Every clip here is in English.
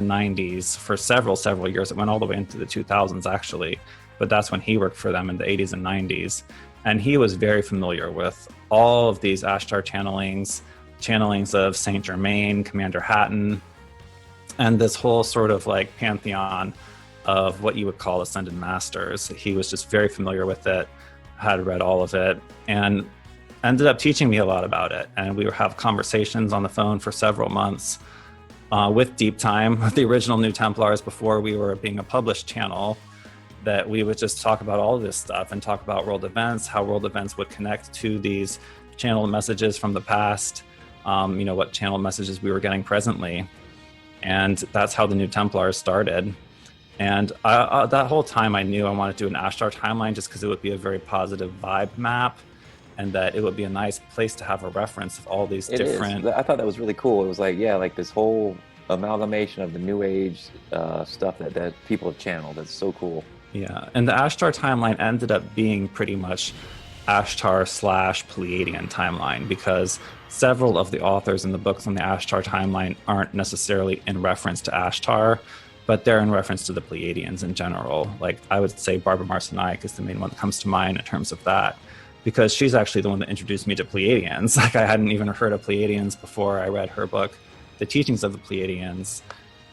90s for several years. It went all the way into the 2000s, actually. But that's when he worked for them in the 80s and 90s. And he was very familiar with all of these Ashtar channelings of Saint Germain, Commander Hatton, and this whole sort of like pantheon of what you would call ascended masters. He was just very familiar with it, had read all of it, and ended up teaching me a lot about it. And we would have conversations on the phone for several months with Deep Time, with the original New Templars before we were being a published channel, that we would just talk about all of this stuff and talk about world events, how world events would connect to these channel messages from the past, what channel messages we were getting presently. And that's how the New Templars started. And that whole time I knew I wanted to do an Ashtar timeline just because it would be a very positive vibe map, and that it would be a nice place to have a reference of all these different... I thought that was really cool. It was like, yeah, like this whole amalgamation of the New Age stuff that people have channeled. That's so cool. Yeah, and the Ashtar timeline ended up being pretty much Ashtar/Pleiadian timeline, because several of the authors in the books on the Ashtar timeline aren't necessarily in reference to Ashtar, but they're in reference to the Pleiadians in general. Like, I would say Barbara Marciniak is the main one that comes to mind in terms of that, because she's actually the one that introduced me to Pleiadians. Like, I hadn't even heard of Pleiadians before I read her book, The Teachings of the Pleiadians,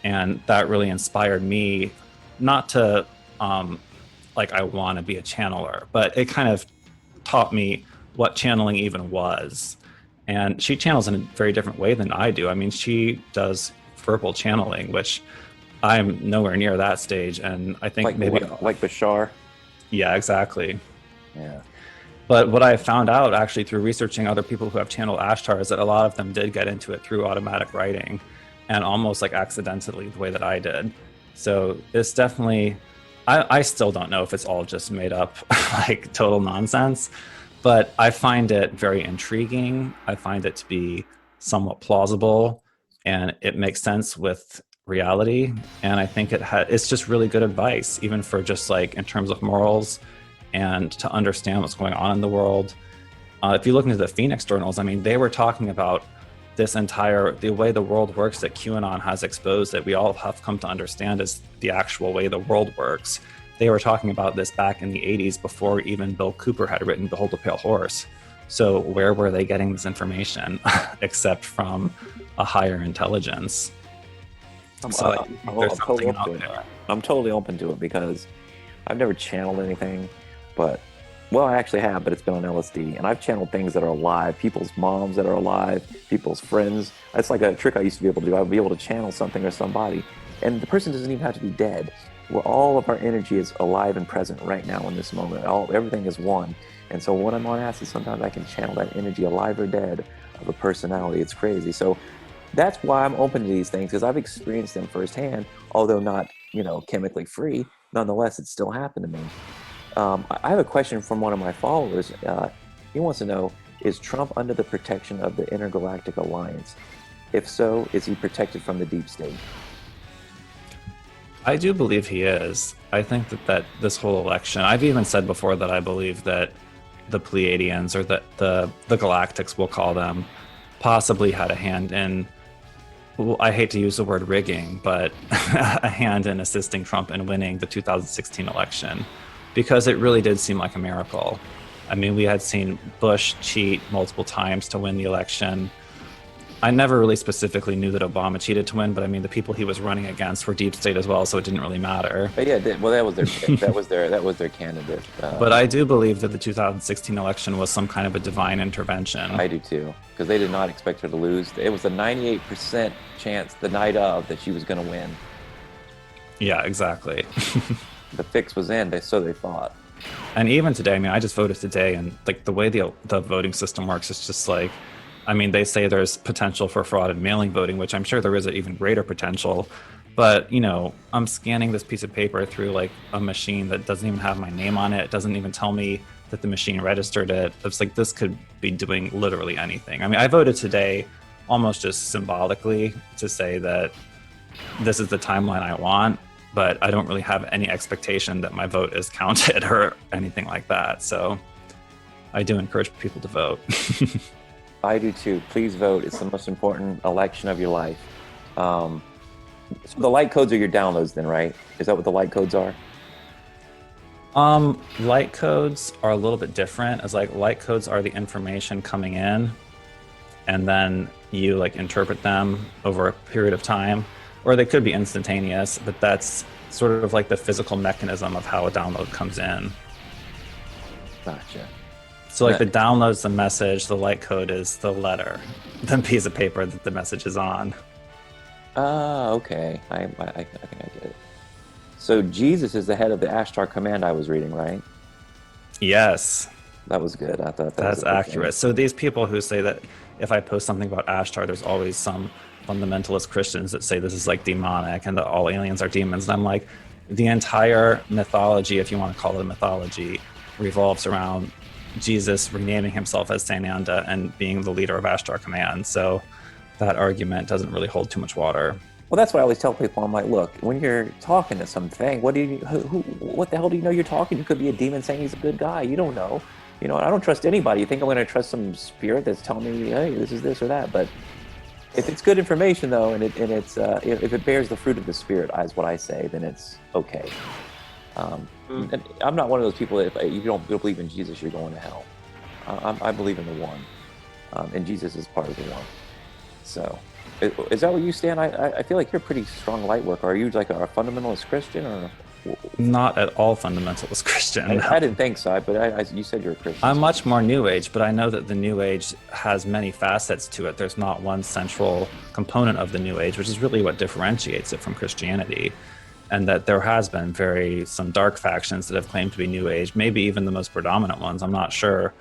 and that really inspired me not to I want to be a channeler, but it kind of taught me what channeling even was. And she channels in a very different way than I do. I mean, she does verbal channeling, which I'm nowhere near that stage. And I think like Bashar. Yeah, exactly. Yeah. But what I found out actually through researching other people who have channeled Ashtar is that a lot of them did get into it through automatic writing, and almost like accidentally, the way that I did. So it's definitely... I still don't know if it's all just made up, like total nonsense, but I find it very intriguing. I find it to be somewhat plausible, and it makes sense with reality. And I think it's just really good advice, even for just like in terms of morals and to understand what's going on in the world. If you look into the Phoenix journals, I mean, they were talking about the way the world works that QAnon has exposed, that we all have come to understand is the actual way the world works. They were talking about this back in the 80s before even Bill Cooper had written Behold the Pale Horse. So where were they getting this information except from a higher intelligence? I'm totally open to it, because I've never channeled anything, but well, I actually have, but it's been on LSD. And I've channeled things that are alive, people's moms that are alive, people's friends. That's like a trick I used to be able to do. I would be able to channel something or somebody. And the person doesn't even have to be dead. Where all of our energy is alive and present right now in this moment. Everything is one. And so when I'm on acid, sometimes I can channel that energy, alive or dead, of a personality. It's crazy. So that's why I'm open to these things, because I've experienced them firsthand, although not, chemically free. Nonetheless, it still happened to me. I have a question from one of my followers. He wants to know, is Trump under the protection of the Intergalactic Alliance? If so, is he protected from the deep state? I do believe he is. I think that this whole election, I've even said before that I believe that the Pleiadians, or the Galactics, we'll call them, possibly had a hand in, well, I hate to use the word rigging, but a hand in assisting Trump in winning the 2016 election. Because it really did seem like a miracle. I mean, we had seen Bush cheat multiple times to win the election. I never really specifically knew that Obama cheated to win, but I mean, the people he was running against were deep state as well, so it didn't really matter. But yeah, well, that was their candidate. But I do believe that the 2016 election was some kind of a divine intervention. I do too, because they did not expect her to lose. It was a 98% chance the night of that she was going to win. Yeah, exactly. The fix was in, so they thought. And even today, I mean, I just voted today, and like the way the voting system works, it's just like, I mean, they say there's potential for fraud in mailing voting, which I'm sure there is an even greater potential. But, I'm scanning this piece of paper through like a machine that doesn't even have my name on it. It doesn't even tell me that the machine registered it. It's like, this could be doing literally anything. I mean, I voted today almost just symbolically to say that this is the timeline I want, but I don't really have any expectation that my vote is counted or anything like that. So I do encourage people to vote. I do too. Please vote. It's the most important election of your life. So the light codes are your downloads then, right? Is that what the light codes are? Light codes are a little bit different. As like light codes are the information coming in, and then you like interpret them over a period of time, or they could be instantaneous, but that's sort of like the physical mechanism of how a download comes in. Gotcha. So like the download's the message, the light code is the letter, the piece of paper that the message is on. Ah, okay. I think I get it. So Jesus is the head of the Ashtar command I was reading, right? Yes, That was good. I thought that was that's a good accurate. thing. So these people who say that if I post something about Ashtar, there's always some fundamentalist Christians that say this is like demonic and that all aliens are demons. And I'm like, the entire mythology, if you want to call it a mythology, revolves around Jesus renaming himself as Sananda and being the leader of Ashtar Command. So that argument doesn't really hold too much water. Well, that's why I always tell people. I'm like, look, when you're talking to something, what the hell do you know you're talking? You could be a demon saying he's a good guy. You don't know. You know, I don't trust anybody. You think I'm going to trust some spirit that's telling me, hey, this is this or that? But if it's good information, though, and if it bears the fruit of the spirit, is what I say, then it's okay. And I'm not one of those people that if you don't believe in Jesus, you're going to hell. I believe in the one, and Jesus is part of the one. So, is that where you stand? I feel like you're a pretty strong light worker. Are you like a fundamentalist Christian or? Not at all fundamentalist Christian. I didn't think so, but you said you're a Christian. I'm much more New Age, but I know that the New Age has many facets to it. There's not one central component of the New Age, which is really what differentiates it from Christianity. And that there has been some dark factions that have claimed to be New Age, maybe even the most predominant ones. I'm not sure.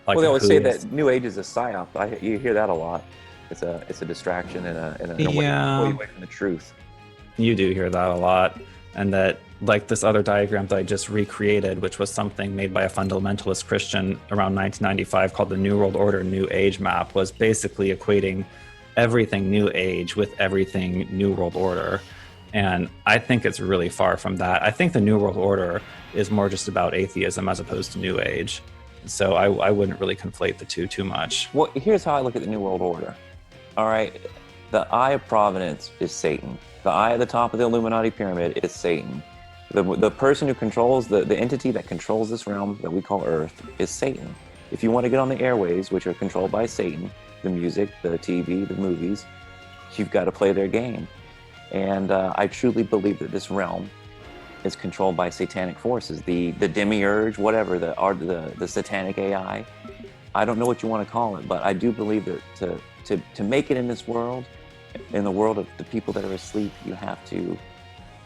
Like, well, they always say that New Age is a psyop. You hear that a lot. It's a distraction and a way away from the truth. You do hear that a lot. And that, like this other diagram that I just recreated, which was something made by a fundamentalist Christian around 1995 called the New World Order New Age map, was basically equating everything New Age with everything New World Order. And I think it's really far from that. I think the New World Order is more just about atheism as opposed to New Age. So I wouldn't really conflate the two too much. Well, here's how I look at the New World Order. All right, the Eye of Providence is Satan. The eye at the top of the Illuminati pyramid is Satan. The person who controls, the entity that controls this realm that we call Earth is Satan. If you want to get on the airways, which are controlled by Satan, the music, the TV, the movies, you've got to play their game. And I truly believe that this realm is controlled by satanic forces, the demiurge, whatever, the satanic AI. I don't know what you want to call it, but I do believe that to make it in this world, in the world of the people that are asleep, you have to,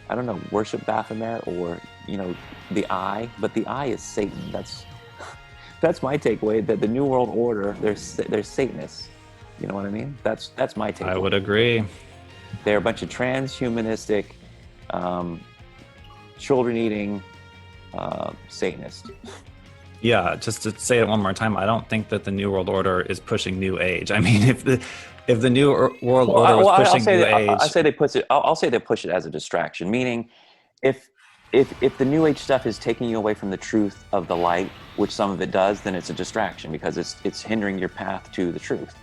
I don't know, worship Baphomet or, the eye. But the eye is Satan. That's my takeaway, that the New World Order, they're Satanists. You know what I mean? That's my takeaway. I would agree. They're a bunch of transhumanistic, children-eating Satanists. Yeah, just to say it one more time, I don't think that the New World Order is pushing New Age. I mean, if the New World Order was pushing New Age, I'll say they push it as a distraction. Meaning, if the New Age stuff is taking you away from the truth of the light, which some of it does, then it's a distraction because it's hindering your path to the truth.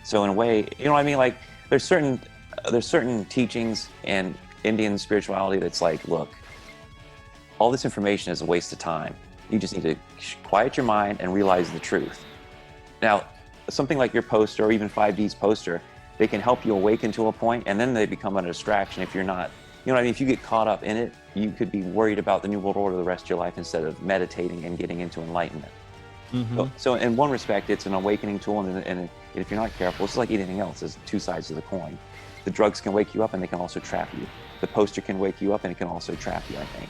So in a way, you know what I mean? Like there's certain teachings and Indian spirituality that's like, look, all this information is a waste of time. You just need to quiet your mind and realize the truth. Now, something like your poster or even 5D's poster, they can help you awaken to a point, and then they become a distraction if you're not, you know what I mean? If you get caught up in it, you could be worried about the New World Order the rest of your life instead of meditating and getting into enlightenment. Mm-hmm. So in one respect, it's an awakening tool, and if you're not careful, it's like anything else. There's two sides of the coin. The drugs can wake you up, and they can also trap you. The poster can wake you up, and it can also trap you, I think.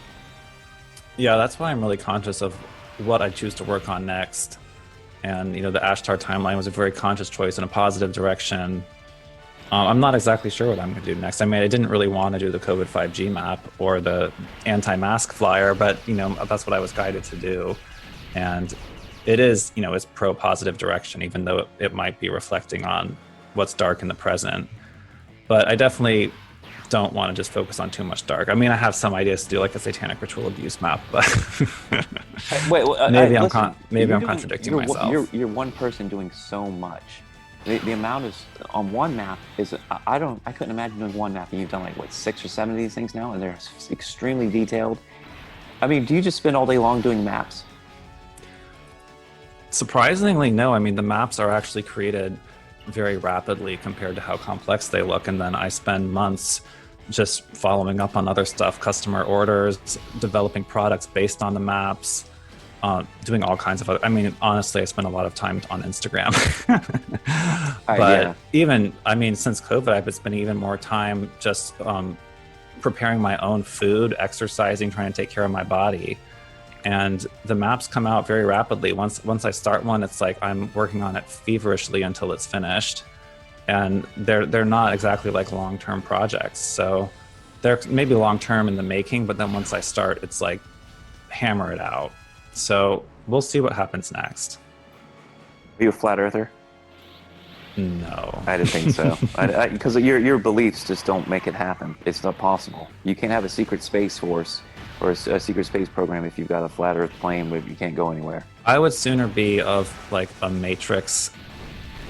Yeah, that's why I'm really conscious of what I choose to work on next. And, the Ashtar timeline was a very conscious choice in a positive direction. I'm not exactly sure what I'm going to do next. I mean, I didn't really want to do the COVID 5G map or the anti-mask flyer, but, that's what I was guided to do. And it is, it's pro-positive direction, even though it might be reflecting on what's dark in the present. But I definitely don't want to just focus on too much dark. I mean, I have some ideas to do like a satanic ritual abuse map, but maybe I'm contradicting myself. You're one person doing so much. The amount is on one map is I couldn't imagine doing one map, and you've done like what 6 or 7 of these things now, and they're extremely detailed. I mean, do you just spend all day long doing maps? Surprisingly, no. I mean, the maps are actually created very rapidly compared to how complex they look, and then I spend months just following up on other stuff, customer orders, developing products based on the maps, doing all kinds of other, I mean, honestly, I spend a lot of time on Instagram. But Yeah. even, I mean, since COVID, I've been spending even more time just preparing my own food, exercising, trying to take care of my body. And the maps come out very rapidly. Once I start one, it's like I'm working on it feverishly until it's finished. And they're not exactly like long-term projects. So they're maybe long-term in the making, but then once I start, it's like hammer it out. So we'll see what happens next. Are you a flat earther? No. I didn't think so. Because your beliefs just don't make it happen. It's not possible. You can't have a secret space force or a secret space program if you've got a flat earth plane where you can't go anywhere. I would sooner be of like a matrix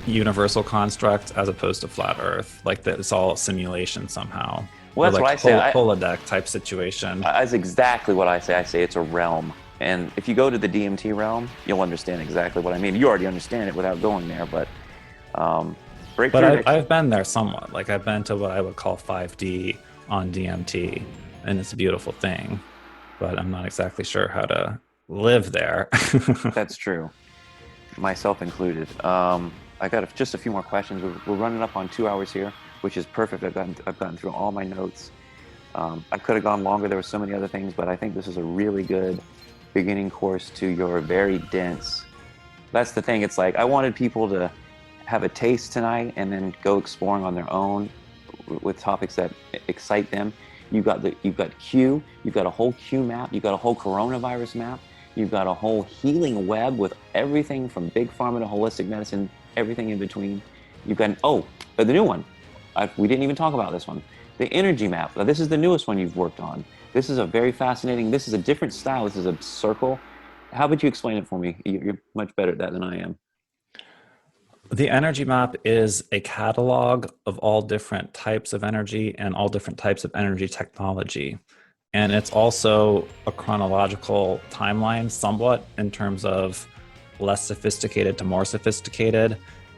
universal construct as opposed to flat earth. Like that it's all a simulation somehow. Well, that's or like what I say. holodeck type situation. That's exactly what I say. I say it's a realm. And if you go to the DMT realm, you'll understand exactly what I mean. You already understand it without going there, but I've been there somewhat. Like I've been to what I would call 5D on DMT, and it's a beautiful thing. But I'm not exactly sure how to live there. That's true, myself included. I got just a few more questions. We're running up on 2 hours here, which is perfect. I've gotten through all my notes. I could have gone longer. There were so many other things, but I think this is a really good beginning course to your very dense. That's the thing. It's like I wanted people to have a taste tonight and then go exploring on their own with topics that excite them. You've got Q. You've got a whole Q map. You've got a whole coronavirus map. You've got a whole healing web with everything from big pharma to holistic medicine, everything in between. You've got the new one. We didn't even talk about this one. The energy map. Now, this is the newest one you've worked on. This is a very fascinating. This is a different style. This is a circle. How would you explain it for me? You're much better at that than I am. The energy map is a catalog of all different types of energy and all different types of energy technology. And it's also a chronological timeline, somewhat, in terms of less sophisticated to more sophisticated,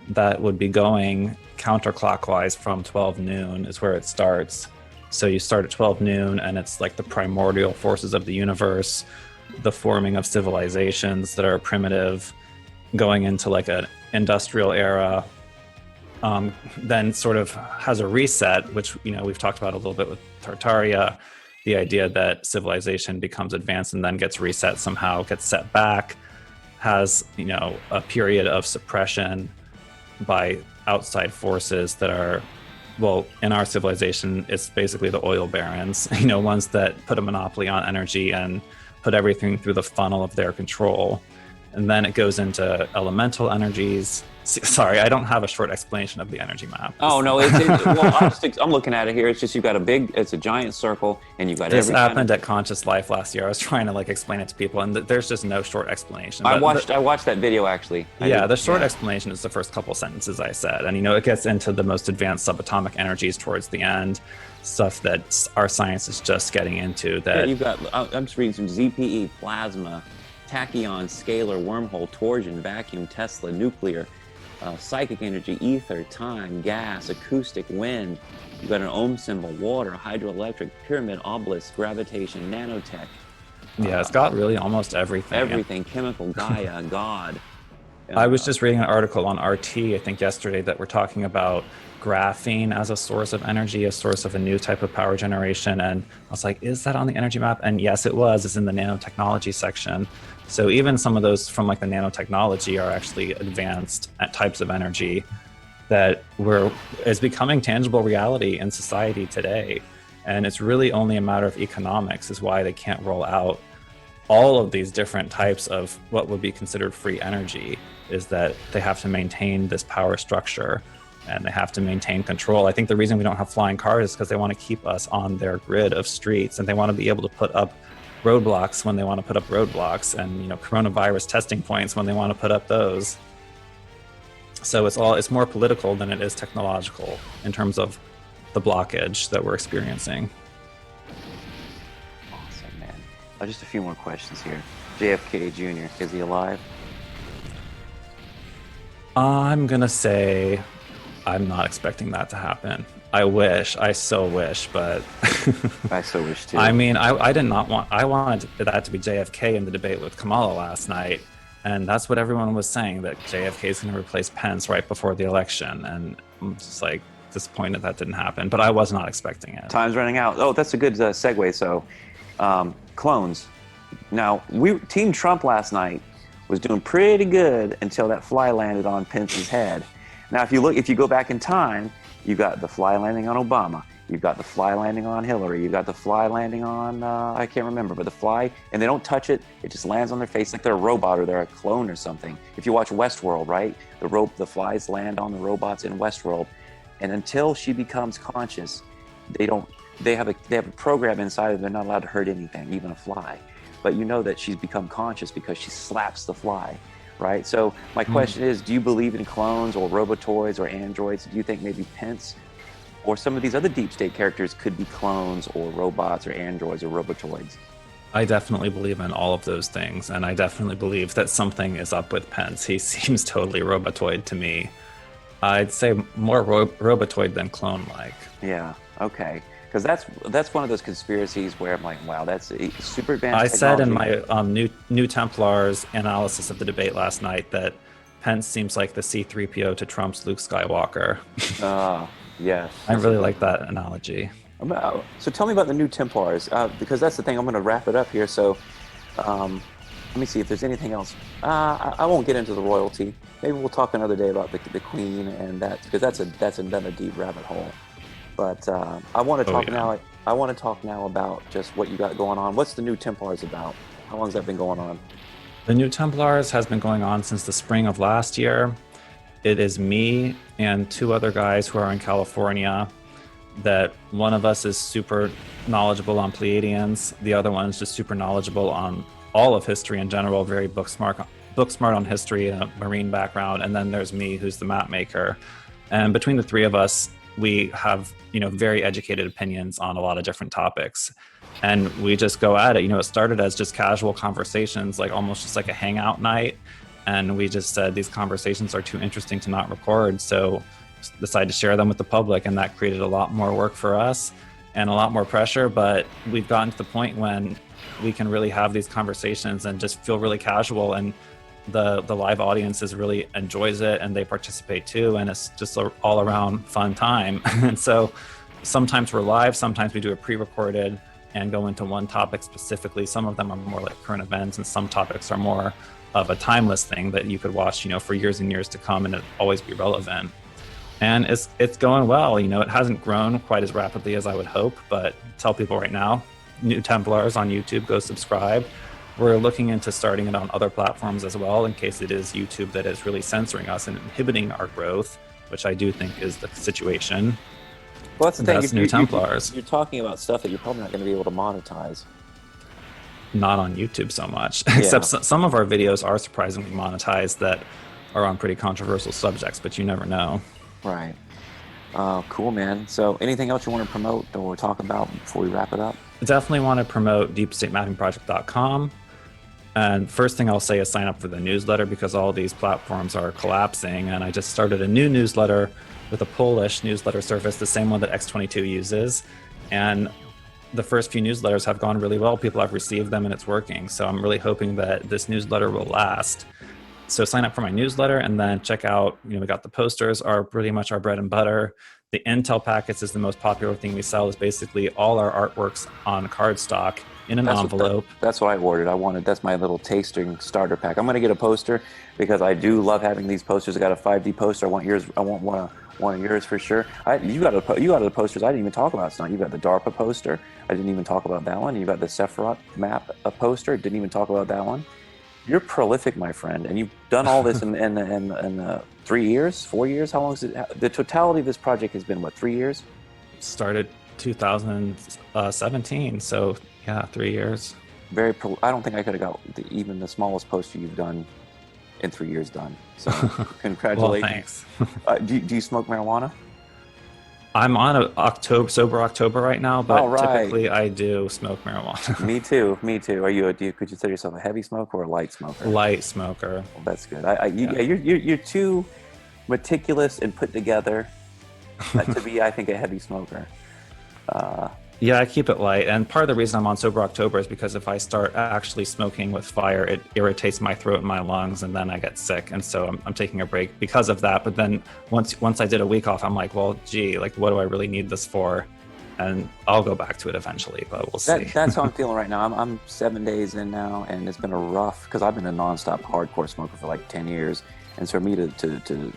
that would be going counterclockwise from 12 noon is where it starts. So you start at 12 noon, and it's like the primordial forces of the universe, the forming of civilizations that are primitive, going into like an industrial era, then sort of has a reset, which we've talked about a little bit with Tartaria, the idea that civilization becomes advanced and then gets reset somehow, gets set back, has a period of suppression by outside forces that are, well, in our civilization, it's basically the oil barons, ones that put a monopoly on energy and put everything through the funnel of their control. And then it goes into elemental energies. Sorry, I don't have a short explanation of the energy map. Oh no, well, I'm looking at it here. It's just it's a giant circle, and you've got this happened at Conscious Life last year. I was trying to explain it to people, and there's just no short explanation. I watched that video actually. The short explanation is the first couple sentences I said, and it gets into the most advanced subatomic energies towards the end, stuff that our science is just getting into. That you've got. I'm just reading some ZPE, plasma, tachyon, scalar, wormhole, torsion, vacuum, Tesla, nuclear. Psychic energy, ether, time, gas, acoustic, wind. You've got an ohm symbol, water, hydroelectric, pyramid, obelisk, gravitation, nanotech. Yeah, it's got really almost everything. Everything, chemical, Gaia, God. I was just reading an article on RT, I think yesterday, that we're talking about graphene as a source of energy, a source of a new type of power generation. And I was like, is that on the energy map? And yes, it was. It's in the nanotechnology section. So even some of those from the nanotechnology are actually advanced types of energy that is becoming tangible reality in society today. And it's really only a matter of economics is why they can't roll out all of these different types of what would be considered free energy, is that they have to maintain this power structure and they have to maintain control. I think the reason we don't have flying cars is because they want to keep us on their grid of streets, and they want to be able to put up roadblocks when they want to put up roadblocks, and coronavirus testing points when they want to put up those. So it's more political than it is technological in terms of the blockage that we're experiencing. Awesome, man. Just a few more questions here. JFK Jr., is he alive? I'm gonna say I'm not expecting that to happen. I so wish, but I so wish too. I mean, I did not want, I wanted that to be JFK in the debate with Kamala last night. And that's what everyone was saying, that JFK is going to replace Pence right before the election. And I'm just like disappointed that didn't happen, but I was not expecting it. Time's running out. Oh, that's a good segue. So, clones. Now, Team Trump last night was doing pretty good until that fly landed on Pence's head. Now, if you go back in time, you got the fly landing on Obama. You've got the fly landing on Hillary. You've got the fly landing on, I can't remember, but the fly, and they don't touch it. It just lands on their face like they're a robot or they're a clone or something. If you watch Westworld, right? The flies land on the robots in Westworld. And until she becomes conscious, they have a program inside of them. They're not allowed to hurt anything, even a fly. But you know that she's become conscious because she slaps the fly, right? So my question is, do you believe in clones or robotoids or androids? Do you think maybe Pence or some of these other deep state characters could be clones or robots or androids or robotoids? I definitely believe in all of those things. And I definitely believe that something is up with Pence. He seems totally robotoid to me. I'd say more robotoid than clone-like. Yeah, okay. Because that's one of those conspiracies where I'm like, wow, that's super advanced I technology. said in my New Templars analysis of the debate last night that Pence seems like the C-3PO to Trump's Luke Skywalker. Yes. I really like that analogy. So tell me about the New Templars, because that's the thing. I'm going to wrap it up here. So let me see if there's anything else. I won't get into the royalty. Maybe we'll talk another day about the Queen and that, because that's another deep rabbit hole. But I want to talk now. I want to talk now about just what you got going on. What's the New Templars about? How long has that been going on? The New Templars has been going on since the spring of last year. It is me and two other guys who are in California. That one of us is super knowledgeable on Pleiadians. The other one is just super knowledgeable on all of history in general, very book smart on history and a marine background. And then there's me, who's the map maker. And between the three of us, we have, very educated opinions on a lot of different topics. And we just go at it. It started as just casual conversations, like almost just like a hangout night. And we just said these conversations are too interesting to not record. So decided to share them with the public. And that created a lot more work for us and a lot more pressure. But we've gotten to the point when we can really have these conversations and just feel really casual. And the live audiences really enjoys it and they participate too. And it's just an all around fun time. And so sometimes we're live, sometimes we do a pre-recorded and go into one topic specifically. Some of them are more like current events and some topics are more of a timeless thing that you could watch, for years and years to come and it always be relevant. And it's going well. It hasn't grown quite as rapidly as I would hope, but tell people right now, New Templars on YouTube, go subscribe. We're looking into starting it on other platforms as well, in case it is YouTube that is really censoring us and inhibiting our growth, which I do think is the situation. Well, that's the thing. New Templars. You're talking about stuff that you're probably not going to be able to monetize. Not on YouTube so much, Yeah. except some of our videos are surprisingly monetized that are on pretty controversial subjects, but you never know. Right. Cool, man. So anything else you want to promote or talk about before we wrap it up? Definitely want to promote deepstatemappingproject.com. And first thing I'll say is sign up for the newsletter because all these platforms are collapsing. And I just started a new newsletter with a Polish newsletter service, the same one that X22 uses. And the first few newsletters have gone really well. People have received them and it's working. So I'm really hoping that this newsletter will last. So sign up for my newsletter and then check out, we got the posters are pretty much our bread and butter. The Intel packets is the most popular thing we sell. Is basically all our artworks on cardstock in an envelope. That's what I ordered. That's my little tasting starter pack. I'm going to get a poster because I do love having these posters. I got a 5D poster. I want yours. I want one of yours for sure. You got the posters I didn't even talk about tonight. You got the DARPA poster. I didn't even talk about that one. You got the Sephiroth map poster. Didn't even talk about that one. You're prolific, my friend, and you've done all this in 3 years, 4 years. How long is it? The totality of this project has been what, 3 years? Started 2017, so yeah, 3 years. I don't think I could have got even the smallest poster you've done in 3 years done. So Well, congratulations. thanks. Do you smoke marijuana? I'm on a sober October right now, All but right. typically I do smoke marijuana. Me too. Me too. Do you could you consider yourself a heavy smoker or a light smoker? Light smoker. Well, that's good. Yeah. Yeah, you're too meticulous and put together to be, I think, a heavy smoker. Uh, Yeah, I keep it light. And part of the reason I'm on sober October is because if I start actually smoking with fire, it irritates my throat and my lungs, and then I get sick. And so I'm taking a break because of that. But then once I did a week off, I'm like, well, gee, like, what do I really need this for? And I'll go back to it eventually, but we'll see. that's how I'm feeling right now. I'm 7 days in now, and it's been a rough because I've been a nonstop hardcore smoker for like 10 years, and so for me to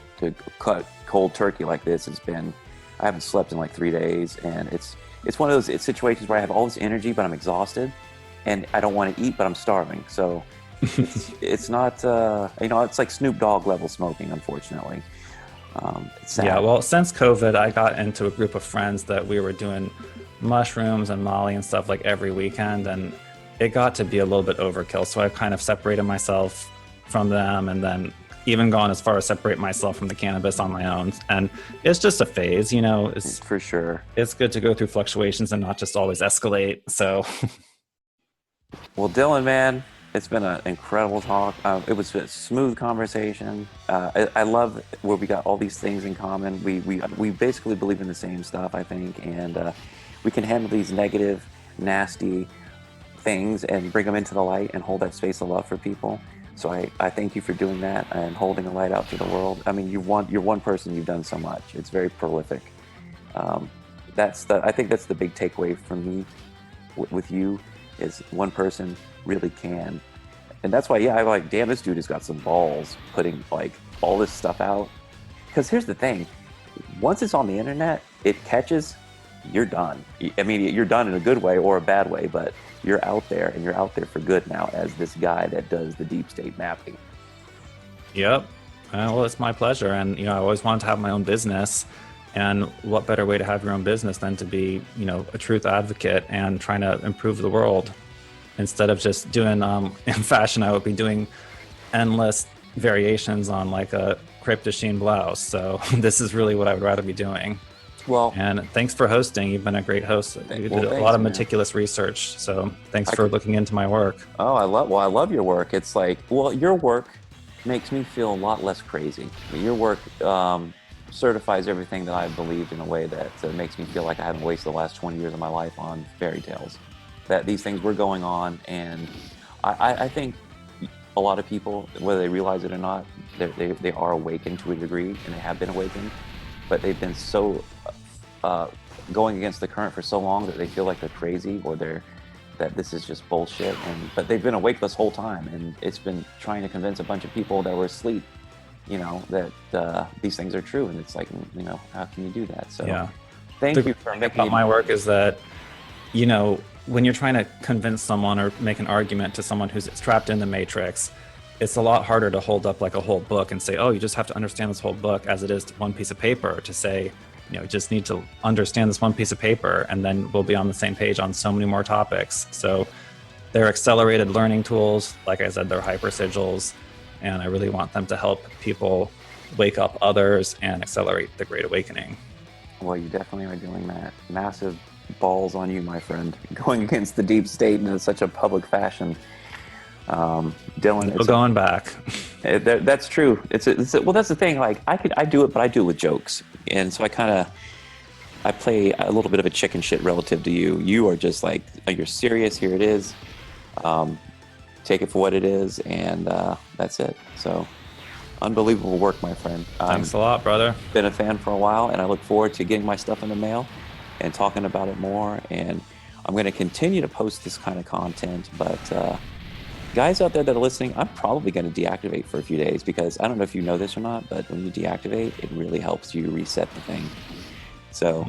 cut cold turkey like this has been. I haven't slept in like 3 days, and it's one of those situations where I have all this energy, but I'm exhausted, and I don't want to eat, but I'm starving. So it's not, it's like Snoop Dogg level smoking, unfortunately. It's sad. Yeah, well, since COVID, I got into a group of friends that we were doing mushrooms and Molly and stuff like every weekend, and it got to be a little bit overkill. So I've kind of separated myself from them, and then even gone as far as separate myself from the cannabis on my own. And it's just a phase, it's For sure. it's good to go through fluctuations and not just always escalate. So Well, Dylan, man, it's been an incredible talk. It was a smooth conversation. I love where we got all these things in common. We basically believe in the same stuff, I think, and we can handle these negative, nasty things and bring them into the light and hold that space of love for people. So I thank you for doing that and holding a light out to the world. I mean, you're one person. You've done so much. It's very prolific. I think that's the big takeaway from me with you is one person really can. And that's why, yeah, I'm like, damn, this dude has got some balls putting like all this stuff out. Because here's the thing, once it's on the internet, it catches, you're done. I mean, you're done in a good way or a bad way, but you're out there, and you're out there for good now as this guy that does the deep state mapping. Yep. Well, it's my pleasure. And, I always wanted to have my own business. And what better way to have your own business than to be, a truth advocate and trying to improve the world? Instead of just doing, in fashion, I would be doing endless variations on like a crepe de chine blouse. So this is really what I would rather be doing. Well, and thanks for hosting. You've been a great host. You did a lot of meticulous research. So thanks for looking into my work. Oh, I love your work. It's like, well, your work makes me feel a lot less crazy. I mean, your work certifies everything that I've believed in a way that makes me feel like I haven't wasted the last 20 years of my life on fairy tales. That these things were going on, and I think a lot of people, whether they realize it or not, they are awakened to a degree, and they have been awakened, but they've been so going against the current for so long that they feel like they're crazy or that this is just bullshit. But they've been awake this whole time, and it's been trying to convince a bunch of people that were asleep, that these things are true. And it's like, how can you do that? So yeah. Thank you for making about my work is that, when you're trying to convince someone or make an argument to someone who's trapped in the matrix, it's a lot harder to hold up like a whole book and say, oh, you just have to understand this whole book, as it is to one piece of paper, to say, you just need to understand this one piece of paper, and then we'll be on the same page on so many more topics. So they're accelerated learning tools. Like I said, they're hyper sigils, and I really want them to help people wake up others and accelerate the Great Awakening. Well, you definitely are doing that. Massive balls on you, my friend, going against the deep state in such a public fashion. Dylan, we're going back. That's true. Well, that's the thing. Like I do it, but I do it with jokes, and so I play a little bit of a chicken shit relative to you. You are just like, you're serious. Here it is. Take it for what it is, and that's it. So, unbelievable work, my friend. Thanks a lot, brother. Been a fan for a while, and I look forward to getting my stuff in the mail and talking about it more. And I'm going to continue to post this kind of content, but guys out there that are listening, I'm probably going to deactivate for a few days, because I don't know if you know this or not, but when you deactivate, it really helps you reset the thing. So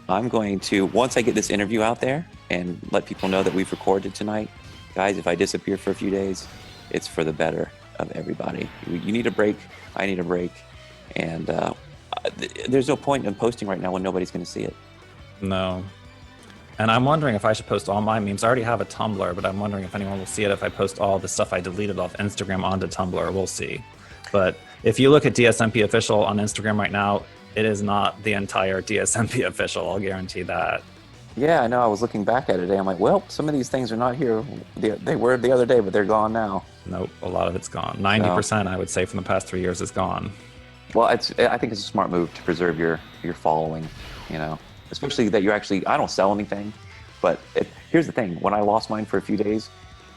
I'm going to, once I get this interview out there and let people know that we've recorded tonight, guys, if I disappear for a few days, it's for the better of everybody. You need a break. I need a break. And there's no point in posting right now when nobody's going to see it. No. And I'm wondering if I should post all my memes. I already have a Tumblr, but I'm wondering if anyone will see it if I post all the stuff I deleted off Instagram onto Tumblr. We'll see. But if you look at DSMP official on Instagram right now, it is not the entire DSMP official. I'll guarantee that. Yeah, I know. I was looking back at it today. I'm like, well, some of these things are not here. They were the other day, but they're gone now. Nope, a lot of it's gone. 90%, I would say, from the past 3 years is gone. Well, I think it's a smart move to preserve your following, you know, especially that you're actually, I don't sell anything, but here's the thing. When I lost mine for a few days,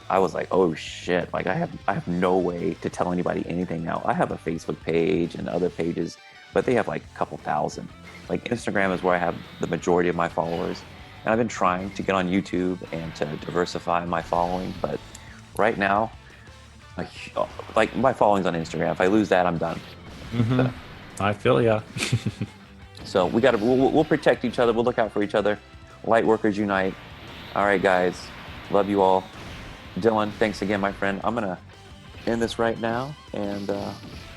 I was like, oh shit, like I have no way to tell anybody anything now. I have a Facebook page and other pages, but they have like a couple thousand. Like Instagram is where I have the majority of my followers. And I've been trying to get on YouTube and to diversify my following, but right now, like my following's on Instagram. If I lose that, I'm done. Mm-hmm. So, I feel ya. so we'll protect each other. We'll look out for each other. Light workers unite. All right, guys. Love you all. Dylan, thanks again, my friend. I'm gonna end this right now, and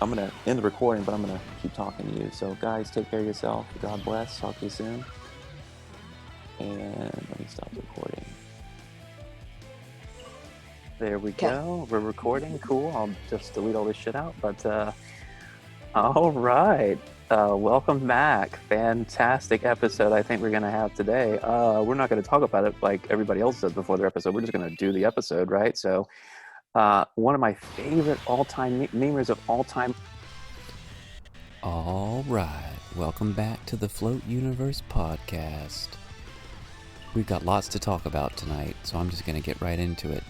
I'm gonna end the recording, but I'm gonna keep talking to you. So, guys, take care of yourself. God bless. Talk to you soon. And let me stop recording. There we go. We're recording. Cool. I'll just delete all this shit out. But all right. Welcome back. Fantastic episode I think we're going to have today. We're not going to talk about it like everybody else does before their episode. We're just going to do the episode, right? So one of my favorite all-time memers of all time. All right. Welcome back to the Float Universe podcast. We've got lots to talk about tonight, so I'm just going to get right into it.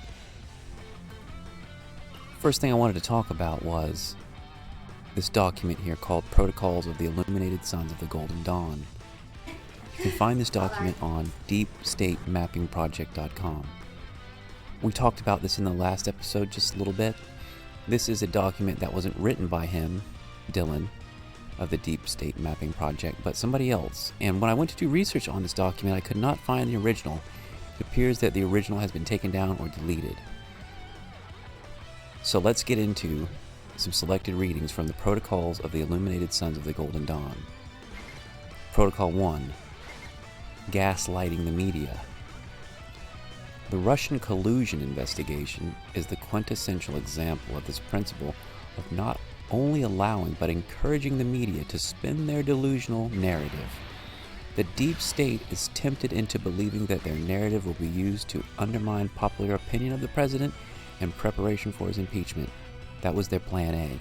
First thing I wanted to talk about was this document here called Protocols of the Illuminated Sons of the Golden Dawn. You can find this document on deepstatemappingproject.com. We talked about this in the last episode just a little bit. This is a document that wasn't written by him, Dylan, of the Deep State Mapping Project, but somebody else. And when I went to do research on this document, I could not find the original. It appears that the original has been taken down or deleted. So let's get into some selected readings from the Protocols of the Illuminated Sons of the Golden Dawn. Protocol 1. Gaslighting the media. The Russian collusion investigation is the quintessential example of this principle of not only allowing but encouraging the media to spin their delusional narrative. The deep state is tempted into believing that their narrative will be used to undermine popular opinion of the president in preparation for his impeachment. That was their plan A.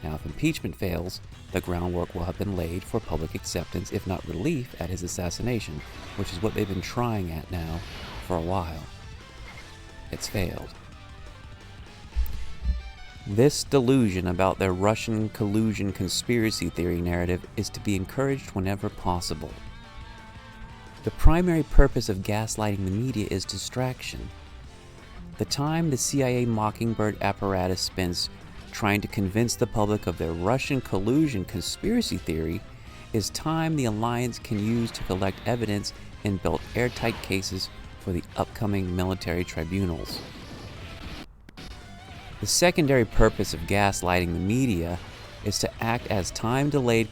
Now, if impeachment fails, the groundwork will have been laid for public acceptance, if not relief, at his assassination, which is what they've been trying at now for a while. It's failed. This delusion about their Russian collusion conspiracy theory narrative is to be encouraged whenever possible. The primary purpose of gaslighting the media is distraction. The time the CIA Mockingbird apparatus spends trying to convince the public of their Russian collusion conspiracy theory is time the Alliance can use to collect evidence and build airtight cases for the upcoming military tribunals. The secondary purpose of gaslighting the media is to act as time-delayed